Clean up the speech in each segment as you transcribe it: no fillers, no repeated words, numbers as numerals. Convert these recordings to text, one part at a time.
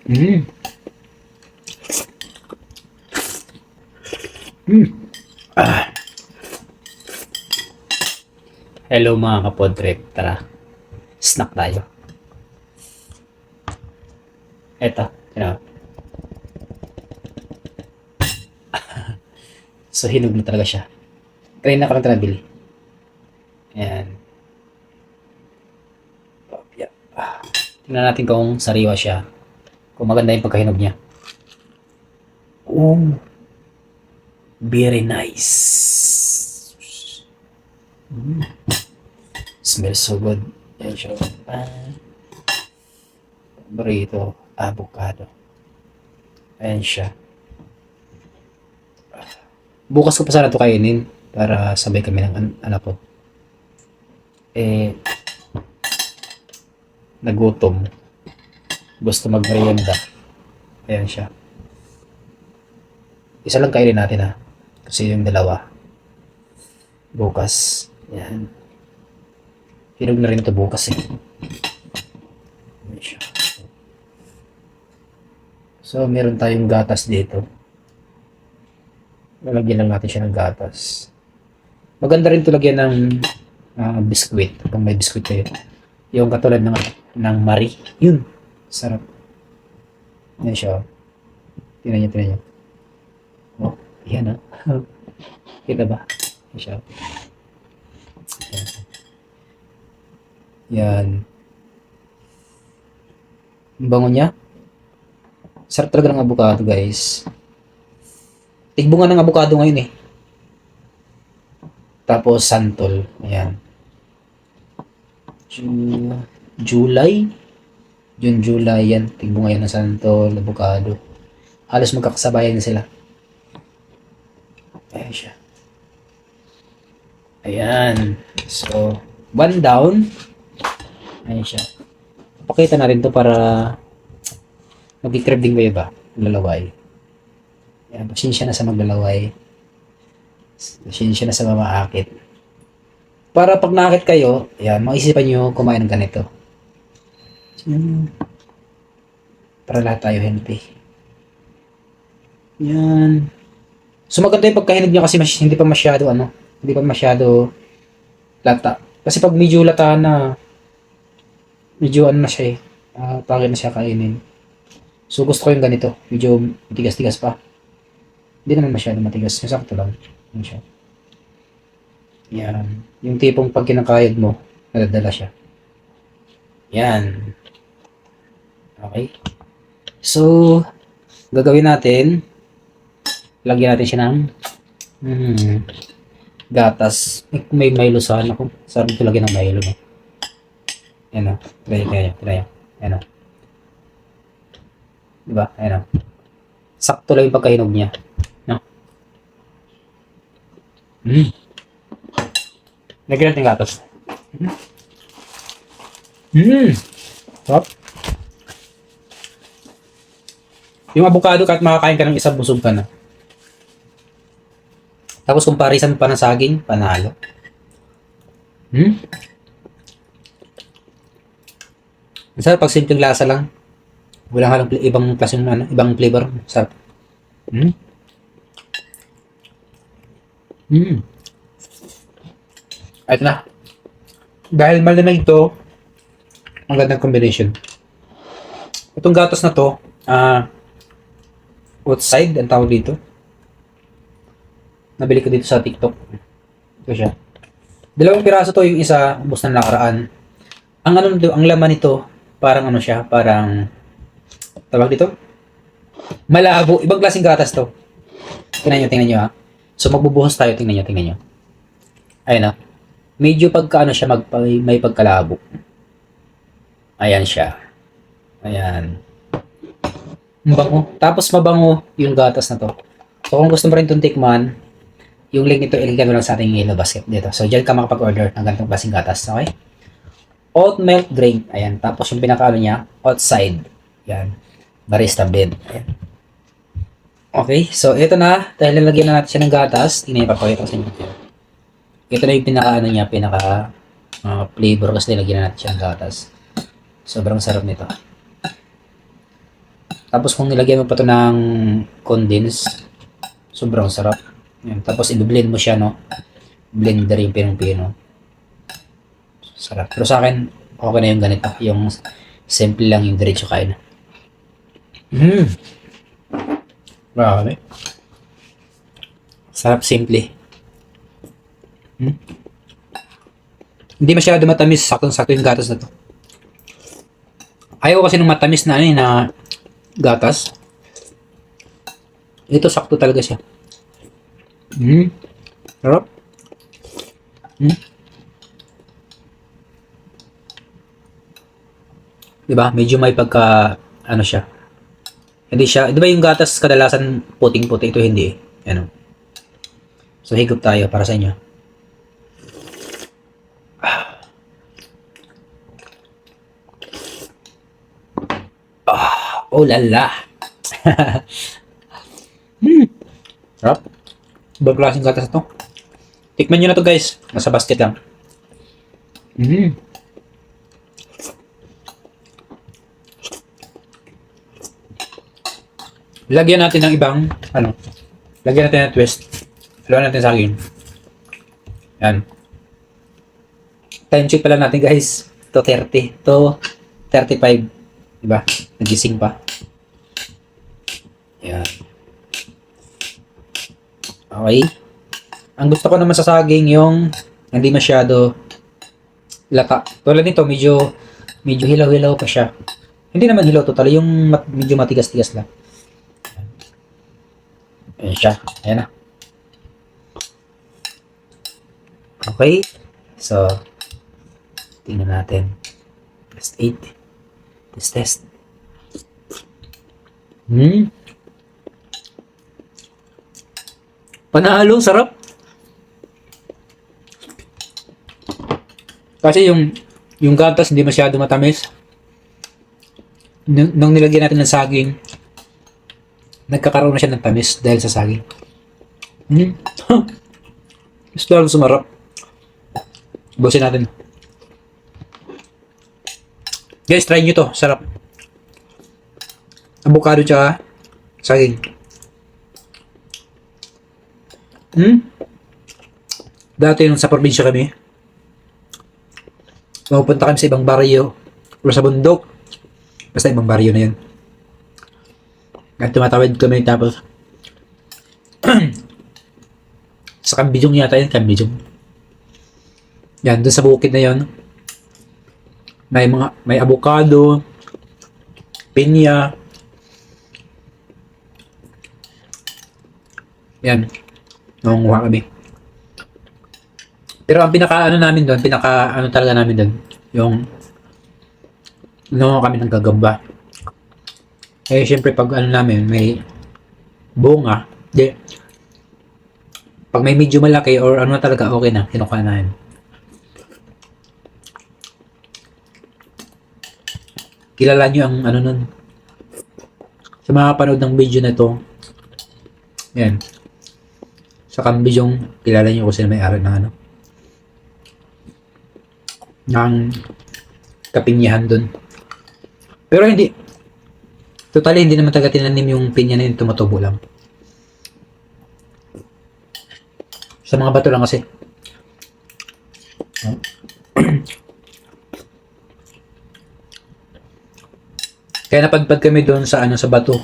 Mm. Mm. Hello mga kapodrep, tara, snack tayo. Eto, so hinog na talaga siya. Kanina ko lang talaga bili. Ayan. Yeah. Tingnan natin kung sariwa siya. Kung maganda yung pagkahinog niya. Oh, very nice. Smells so good. Ayan siya. Burrito, avocado. Ayan siya. Bukas ko pa sana ito kainin para sabay kami ng anak ko. Nagutom. Gusto mag-merienda. Ayan siya. Isa lang kainin natin ha. Kasi yung dalawa. Bukas. Ayan. Hinog na rin ito bukas eh. Ayan siya. So, meron tayong gatas dito. Lalagyan lang natin siya ng gatas. Maganda rin ito lagyan ng biskuit. Kung may biskuit kayo. Yung katulad ng Marie. Yun. Sarap. Yan siya. Tingnan niyo. Oh, yan Kita ba? Yan siya. Yan. Ang bango niya. Sarap talaga ng avocado, guys. Tigbungan ng avocado ngayon eh. Tapos santol. Ayan. July. July yan. Tigbungan yan ng santol, avocado. Halos magkakasabayan na sila. Ayan siya. Ayan. So, one down. Ayan siya. Pakita natin to para mag-crib din kayo ba? Lalaway. Yan, pasensya na sa maglalaway. Pasensya na sa mamaakit. Para pag nakakit kayo, yan, maisipan nyo kumain ng ganito. Para lahat tayo healthy. Yan. So maganda yung pagkahinog niya kasi hindi pa masyado lata. Kasi pag medyo lata na, medyo na siya pangit na siya kainin. So gusto ko yung ganito, medyo tigas-tigas pa. Hindi naman masyado matigas. Sakto lang. Yan siya. Yan. Yung tipong pag kinakayod mo, nadadala siya. Yan. Okay. So, gagawin natin, lagyan natin siya ng gatas. May Milo sana ako. Sarap ito lagyan ng Milo. No? Yan o. Try. Yan o. Diba? Yan o. Sakto lang yung pagkahinog niya. Lagyan natin gatas. Sarap. Yung avocado, kahit makakain ka ng isa, busog ka na. Tapos kung parisan pa ng saging, panalo. Ang sarap pag simpleng lasa lang. Walang halang ibang klaseng ibang flavor. Sarap. Ito na. Dahil malamig ito, ang gandang combination. Itong gatas na to, outside, ang tawag dito. Nabili ko dito sa TikTok. Ito siya. 2 piraso to, yung isa, ubos na nakaraan. Ang laman nito, parang siya, parang, tawag dito? Malabo. Ibang klaseng gatas to. Tingnan nyo ha. So magbubuhos tayo, tingnan nyo. Ayun na. Medyo pagka siya may pagkalabo. Ayan siya. Ayan. Mabango. Tapos mabango yung gatas na to. So kung gusto mo rin itong tikman, yung link nito ilagay mo lang sa ating yellow basket dito. So dyan ka makapag-order ng ganitong klaseng gatas. Okay? Oat milk drink. Ayan. Tapos yung pinakaano niya, outside. Ayan. Barista blend. Ayan. Okay. So ito na. Dahil nalagyan na natin siya ng gatas. Tingnan niyo, papakita ko sa inyo. Ito na yung pinaka flavor kasi nilagyan na natin siya ng gatas. Sobrang sarap nito. Tapos kung nilagyan mo pa to ng condense, sobrang sarap. Yan. Tapos i-blend mo siya, no? Blender yung pinong-pino. Sarap. Pero sa akin, okay na yung ganito. Yung simple lang yung diretso kain. Grabe. Sarap, simple. Hindi masyado matamis. Saktong-sakto yung gatas na to. Ayaw kasi ng matamis na na gatas. Ito sakto talaga siya. Sarap. Diba? Medyo may pagka ano siya. Hindi siya, di ba yung gatas kadalasan puting-puti, ito hindi eh. Ano. So higop tayo para sa inyo. Oh lala. Sarap. Ibang klaseng gatas ito. Tikman nyo na to guys. Nasa basket lang. Lagyan natin ng ibang, lagyan natin ng twist. Haluan natin sa akin. Yan. Time check pala natin guys. To 30. To 35. Diba? Nagising pa. Yan. Okay. Ang gusto ko naman sa saging yung hindi masyado lata. Tulad nito, medyo hilaw-hilaw pa siya. Hindi naman hilaw total, yung medyo matigas-tigas lang. Ayan siya. Ayan na. Okay. So, tingnan natin. Test 8. Test. Panalo, sarap. Kasi yung gatas hindi masyado matamis. Nung nilagyan natin ng saging, nagkakaroon na siya ng tamis dahil sa saging. Mas lalo sumarap. Busin natin. Guys, try nyo to. Sarap. Avocado tsaka saging. Dati nung sa probinsya kami, mapupunta kami sa ibang baryo o sa bundok. Basta ibang baryo na yun. At tumatawid kami tapos sa Cambijong yata yun, Cambijong. Yan, dun sa bukid na yun. May avocado, pinya. Yan. Nangunguha kami. Pero ang pinaka talaga namin doon, yung nangunguha kami ng gagamba. Eh, syempre, pag namin, may bunga, pag may medyo malaki or talaga, okay na, kinukuha namin. Kilala nyo ang nun. Sa mga panood ng video na to, yan. Sa Cambijong, kilala nyo kung sino may-ari ng ng kapinyahan dun. Pero totally, hindi naman talaga tinanim yung pinya na yun, tumutubo lang. Sa mga bato lang kasi. Kaya napadpad kami doon sa sa bato.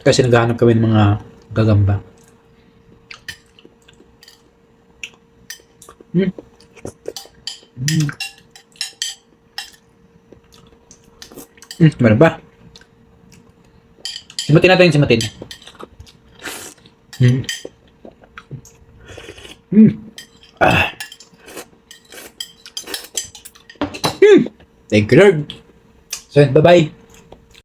Kasi naghahanap kami ng mga gagamba. Meron ba? Simutin natin, simutin. Thank you, Lord. So, bye-bye.